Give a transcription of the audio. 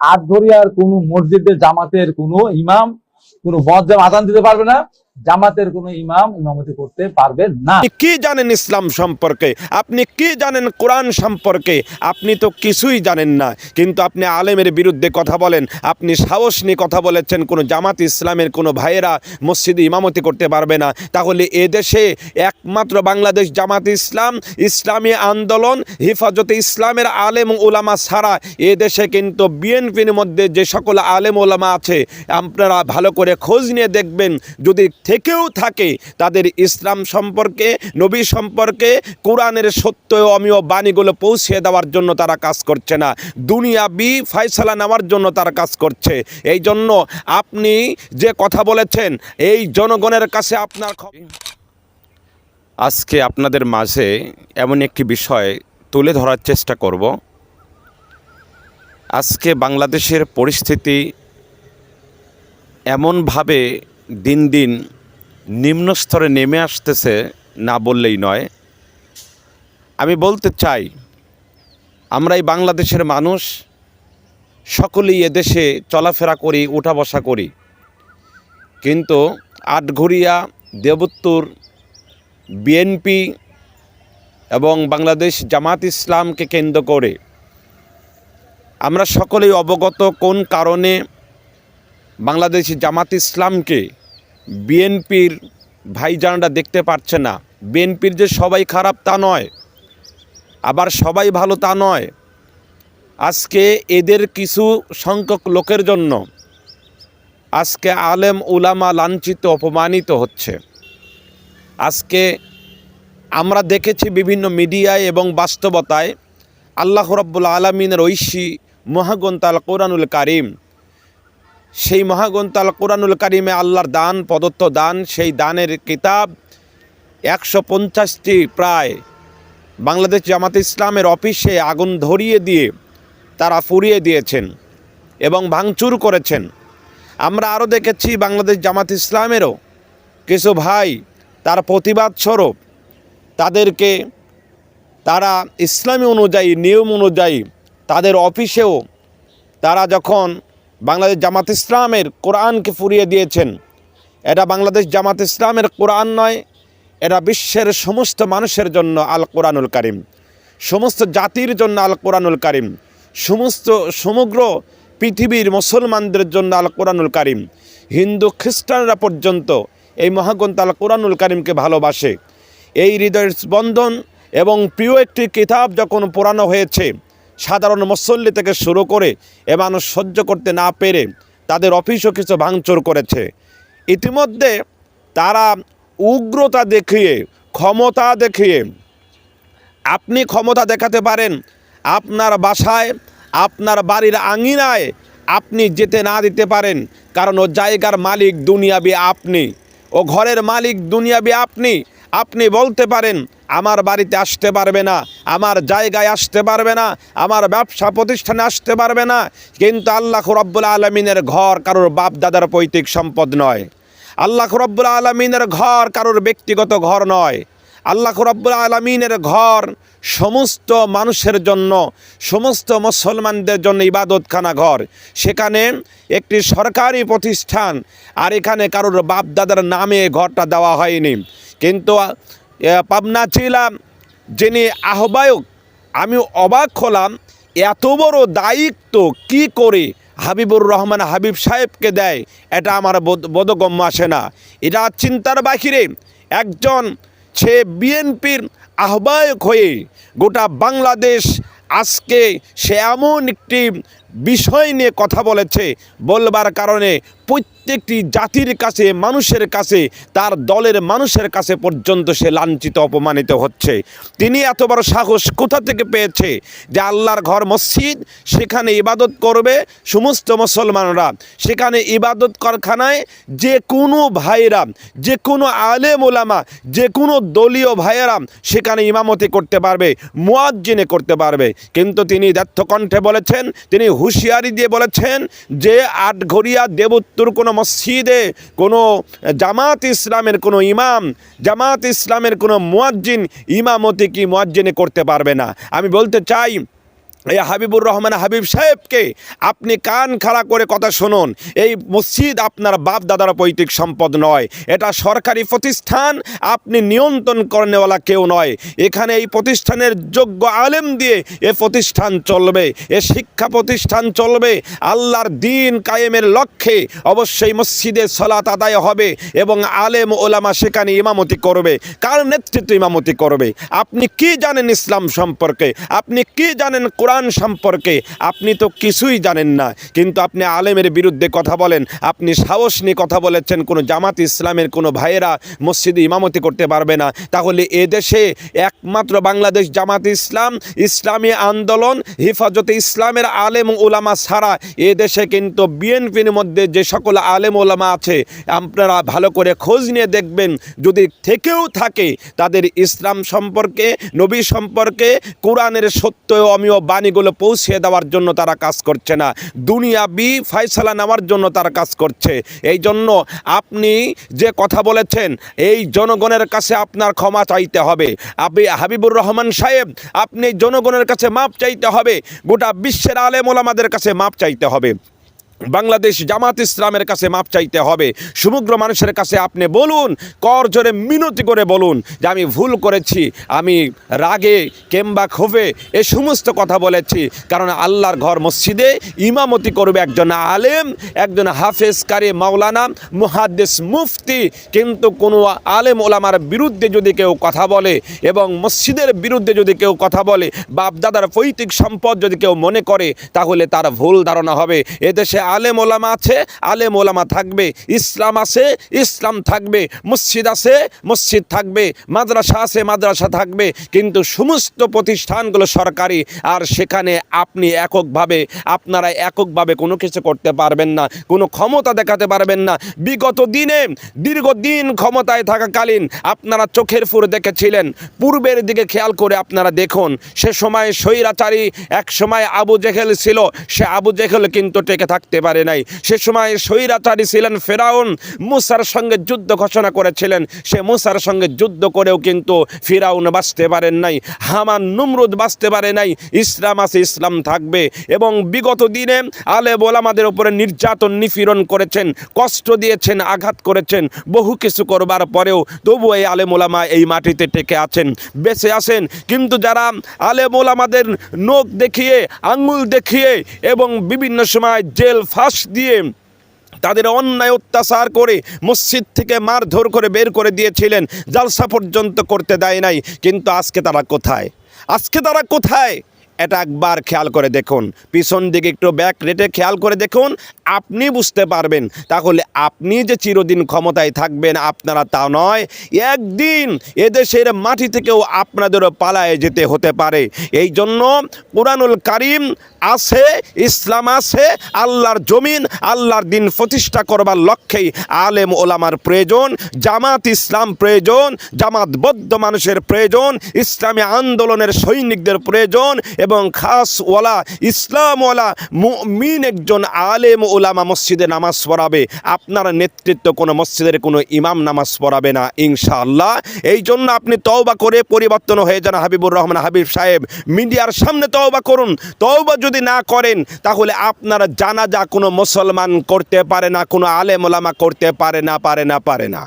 আটঘরিয়ার কোন মসজিদের জামাতের কোন ইমাম কোন মজ্জাম আজান দিতে পারবে না, জামাতের কোন ইমাম ইমামতি করতে পারবে না। আপনি কি জানেন ইসলাম সম্পর্কে? আপনি কি জানেন কোরআন সম্পর্কে? আপনি তো কিছুই জানেন না, কিন্তু আপনি আলেমের বিরুদ্ধে কথা বলেন। আপনি সাহস নিয়ে কথা বলেছেন কোনো জামাত ইসলামের কোনো ভাইয়েরা মসজিদে ইমামতি করতে পারবে না। তাহলে এদেশে একমাত্র বাংলাদেশ জামাত ইসলাম, ইসলামী আন্দোলন, হেফাজতে ইসলামের আলেম ওলামা ছাড়া এদেশে কিন্তু বিএনপির মধ্যে যে সকল আলেম ওলামা আছে আপনারা ভালো করে খোঁজ নিয়ে দেখবেন, যদি থেকেও থাকে তাদের ইসলাম সম্পর্কে, নবী সম্পর্কে, কোরআনের সত্য অমীয় বাণীগুলো পৌঁছে দেওয়ার জন্য তারা কাজ করছে না, দুনিয়াবি ফয়সালা নেওয়ার জন্য তারা কাজ করছে। এই জন্য আপনি যে কথা বলেছেন এই জনগণের কাছে আপনার আজকে আপনাদের মাঝে এমন একটি বিষয় তুলে ধরার চেষ্টা করব। আজকে বাংলাদেশের পরিস্থিতি এমনভাবে দিন দিন নিম্ন স্তরে নেমে আসতেছে, না বললেই নয়। আমি বলতে চাই, আমরা এই বাংলাদেশের মানুষ সকলেই এদেশে চলাফেরা করি, উঠা বসা করি, কিন্তু আটঘরিয়া, দেবুত্তর, বিএনপি এবং বাংলাদেশ জামাত ইসলামকে কেন্দ্র করে আমরা সকলেই অবগত কোন কারণে বাংলাদেশ জামাত ইসলামকে বিএনপির ভাইজানরা দেখতে পারছে না। বিএনপির যে সবাই খারাপ তা নয়, আবার সবাই ভালো তা নয়। আজকে এদের কিছু সংখ্যক লোকের জন্য আজকে আলেম উলামা লাঞ্ছিত, অপমানিত হচ্ছে। আজকে আমরা দেখেছি বিভিন্ন মিডিয়ায় এবং বাস্তবতায় আল্লাহ রাব্বুল আলামিনের ঐশী মহাগ্রন্থ আল কোরআনুল কারীম, সেই মহাগ্রন্থ আল কোরআনুল কারীমে আল্লাহর দান, প্রদত্ত দান, সেই দানের কিতাব 150টি প্রায় বাংলাদেশ জামাত ইসলামের অফিসে আগুন ধরিয়ে দিয়ে তারা পুড়িয়ে দিয়েছেন এবং ভাঙচুর করেছেন। আমরা আরও দেখেছি বাংলাদেশ জামাত ইসলামেরও কিছু ভাই তার প্রতিবাদ স্বরূপ তাদেরকে তারা ইসলামী অনুযায়ী, নিয়ম অনুযায়ী তাদের অফিসেও তারা যখন বাংলাদেশ জামাত ইসলামের কোরআনকে ফুরিয়ে দিয়েছেন। এটা বাংলাদেশ জামাত ইসলামের কোরআন নয়, এটা বিশ্বের সমস্ত মানুষের জন্য আল কোরআনুল কারীম, সমস্ত জাতির জন্য আল কোরআনুল কারীম, সমগ্র পৃথিবীর মুসলমানদের জন্য আল কোরআনুল কারীম। হিন্দু খ্রিস্টানরা পর্যন্ত এই মহাগ্রন্থ আল কোরআনুল কারীমকে ভালোবাসে। এই হৃদয়ের স্পন্দন এবং প্রিয় একটি কিতাব যখন পোড়ানো হয়েছে, সাধারণ মুসল্লি থেকে শুরু করে এ মানুষ সহ্য করতে না পেরে তাদের অফিসও কিছু ভাঙচুর করেছে। ইতিমধ্যে তারা উগ্রতা দেখিয়ে, ক্ষমতা দেখিয়ে, আপনি ক্ষমতা দেখাতে পারেন আপনার বাসায়, আপনার বাড়ির আঙিনায় আপনি যেতে না দিতে পারেন, কারণ ও জায়গার মালিক দুনিয়াবি আপনি, ও ঘরের মালিক দুনিয়াবি আপনি। আপনি বলতে পারেন আমার বাড়িতে আসতে পারবে না, আমার জায়গায় আসতে পারবে না, আমার ব্যবসা প্রতিষ্ঠানে আসতে পারবে না, কিন্তু আল্লাহ রাব্বুল আলামিনের ঘর কারোর বাপ দাদার পৈতৃক সম্পদ নয়। আল্লাহ রাব্বুল আলামিনের ঘর কারোর ব্যক্তিগত ঘর নয়। আল্লাহ রাব্বুল আলামিনের ঘর সমস্ত মানুষের জন্য, সমস্ত মুসলমানদের জন্য ইবাদতখানা ঘর। সেখানে একটি সরকারি প্রতিষ্ঠান, আর এখানে কারোর বাপ দাদার নামে ঘরটা দেওয়া হয়নি। কিন্তু পাবনা ছিলাম যিনি আহ্বায়ক, আমি অবাক হলাম এত বড় দায়িত্ব কি করে হাবিবুর রহমান হাবিব সাহেবকে দেয়, এটা আমার বোধগম্য আসে না। এটা চিন্তার বাহিরে। একজন সে বিএনপির আহ্বায়ক হয়ে গোটা বাংলাদেশ আজকে সে এমন একটি বিষয় নিয়ে কথা বলেছে, বলবার কারণে প্রত্যেকটি জাতির কাছে, মানুষের কাছে, তার দলের মানুষের কাছে পর্যন্ত সে লাঞ্ছিত, অপমানিত হচ্ছে। তিনি এত বড় সাহস কোথা থেকে পেয়েছে যে আল্লাহর ঘর মসজিদ, সেখানে ইবাদত করবে সমস্ত মুসলমানরা, সেখানে ইবাদত কারখানায় যে কোনো ভাইরা, যে কোনো আলেম ওলামা, যে কোনো দলীয় ভাইয়েরা সেখানে ইমামতি করতে পারবে, মুয়াজ্জিনে করতে পারবে। কিন্তু তিনি দ্ব্যর্থকণ্ঠে বলেছেন, তিনি হুঁশিয়ারি দিয়ে বলেছেন যে আটঘরিয়া দেবোত্তর কোনো মসজিদে কোনো জামাত ইসলামের কোনো ইমাম, জামাত ইসলামের কোনো মুয়াজ্জিন ইমামতি কি মুয়াজ্জিনে করতে পারবে না। আমি বলতে চাই এই হাবিবুর রহমান হাবিব সাহেবকে আপনি কান খাড়া করে কথা শুনুন। এই মসজিদ আপনার বাপ দাদার পৈতৃক সম্পদ নয়, এটা সরকারি প্রতিষ্ঠান, আপনি নিয়ন্ত্রণ করেনেওয়ালা কেউ নয়। এখানে এই প্রতিষ্ঠানের যোগ্য আলেম দিয়ে এ প্রতিষ্ঠান চলবে, এ শিক্ষা প্রতিষ্ঠান চলবে। আল্লাহর দ্বীন কায়েমের লক্ষ্যে অবশ্যই মসজিদে সালাত আদায় হবে এবং আলেম ওলামা সেখানে ইমামতি করবে। কার নেতৃত্বে ইমামতি করবে? আপনি কি জানেন ইসলাম সম্পর্কে? আপনি কি জানেন কোরআন সম্পর্কে? আপনি তো কিছুই জানেন না, কিন্তু আপনি আলেমের বিরুদ্ধে কথা বলেন। আপনি সাহস নিয়ে কথা বলেছেন কোনো জামাত ইসলামের কোনো ভাইয়েরা মসজিদে ইমামতি করতে পারবে না। তাহলে এদেশে একমাত্র বাংলাদেশ জামাত ইসলাম, ইসলামী আন্দোলন, হেফাজতে ইসলামের আলেম ওলামা ছাড়া এদেশে কিন্তু বিএনপির মধ্যে যে সকল আলেম ওলামা আছে আপনারা ভালো করে খোঁজ নিয়ে দেখবেন, যদি থেকেও থাকে তাদের ইসলাম সম্পর্কে, নবী সম্পর্কে, কোরআনের সত্য ও অমীয় বাণীগুলো পৌঁছে দেওয়ার জন্য তারা কাজ করছে না, দুনিয়াবি ফয়সালা নেওয়ার জন্য তারা কাজ করছে। এই জন্য আপনি যে কথা বলেছেন এই জনগণের কাছে আপনার ক্ষমা চাইতে হবে। আপনি হাবিবুর রহমান সাহেব, আপনি জনগণের কাছে মাপ চাইতে হবে, গোটা বিশ্বের আলেম ওলামাদের কাছে মাপ চাইতে হবে, বাংলাদেশ জামাত ইসলামের কাছে মাপ চাইতে হবে। সমগ্র মানুষের কাছে আপনি বলুন, কর জোরে মিনতি করে বলুন যে আমি ভুল করেছি, আমি রাগে কিংবা ক্ষোভে এ সমস্ত কথা বলেছি। কারণ আল্লাহর ঘর মসজিদে ইমামতি করবে একজন আলেম, একজন হাফেজ কারি মাওলানা মুহাদ্দিস মুফতি। কিন্তু কোনো আলেম ওলামার বিরুদ্ধে যদি কেউ কথা বলে এবং মসজিদের বিরুদ্ধে যদি কেউ কথা বলে, বাপদাদার পৈতৃক সম্পদ যদি কেউ মনে করে, তাহলে তার ভুল ধারণা হবে। এদেশে আলেম ওলামা আছে, আলেম ওলামা থাকবে, ইসলাম আছে, ইসলাম থাকবে, মসজিদ আছে, মসজিদ থাকবে, মাদ্রাসা আছে, মাদ্রাসা থাকবে। কিন্তু সমস্ত প্রতিষ্ঠানগুলো সরকারি, আর সেখানে আপনি আপনারা এককভাবে কোনো কিছু করতে পারবেন না, কোনো ক্ষমতা দেখাতে পারবেন না। বিগত দিনে দীর্ঘদিন ক্ষমতায় থাকাকালীন আপনারা চোখের ফুর দেখেছিলেন। পূর্বের দিকে খেয়াল করে আপনারা দেখুন, সে সময় স্বৈরাচারী এক সময় আবু জেহেল ছিল, সে আবু জেহেল কিন্তু টেকে থাকতে পারে নাই। সে সময় স্বৈরাচারী ছিলেন ফেরাউন, মুসার সঙ্গে যুদ্ধ ঘোষণা করেছিলেন, সে মুসার সঙ্গে যুদ্ধ করেও কিন্তু ফিরাউন বাঁচতে পারেন নাই, হামান নমরুদ বাঁচতে পারে নাই। ইসলাম আছে, ইসলাম থাকবে। এবং বিগত দিনে আলেম ওলামাদের উপরে নির্যাতন নিপীড়ন করেছেন, কষ্ট দিয়েছেন, আঘাত করেছেন, বহু কিছু করবার পরেও তবুও এই আলেম ওলামা এই মাটিতে টেকে আছেন, বেঁচে আছেন। কিন্তু যারা আলেম ওলামাদের নখ দেখিয়ে, আঙ্গুল দেখিয়ে এবং বিভিন্ন সময় জেল ফাঁস দিয়ে তাদের অন্যায় অত্যাচার করে মসজিদ থেকে মারধর করে বের করে দিয়েছিলেন, জালসা পর্যন্ত করতে দেয় নাই, কিন্তু আজকে তারা কোথায়? আজকে তারা কোথায়? এটা একবার খেয়াল করে দেখুন, পিছন দিকে একটু ব্যাক রেটে খেয়াল করে দেখুন, আপনি বুঝতে পারবেন। তাহলে আপনি যে চিরদিন ক্ষমতায় থাকবেন আপনারা তা নয়, একদিন এদেশের মাটি থেকেও আপনাদেরও পালায়ে যেতে হতে পারে। এই জন্য কুরআনুল কারীম আছে, ইসলাম আছে, আল্লাহর জমিন, আল্লাহর দিন প্রতিষ্ঠা করবার লক্ষ্যেই আলেম ওলামার প্রয়োজন, জামাত ইসলাম প্রয়োজন, জামাতবদ্ধ মানুষের প্রয়োজন, ইসলামী আন্দোলনের সৈনিকদের প্রয়োজন এবং খাসওয়ালা ইসলামওয়ালা মুমিন একজন আলেম ওলামা মসজিদে নামাজ পড়াবে। আপনার নেতৃত্ব কোনো মসজিদের কোনো ইমাম নামাজ পড়াবে না ইনশাআল্লাহ। এই জন্য আপনি তওবা করে পরিবর্তন হয়ে যান। হাবিবুর রহমান হাবিব সাহেব, মিডিয়ার সামনে তওবা করুন। তওবা যদি না করেন তাহলে আপনার জানাজা কোনো মুসলমান করতে পারে না, কোনো আলেম ওলামা করতে পারে না।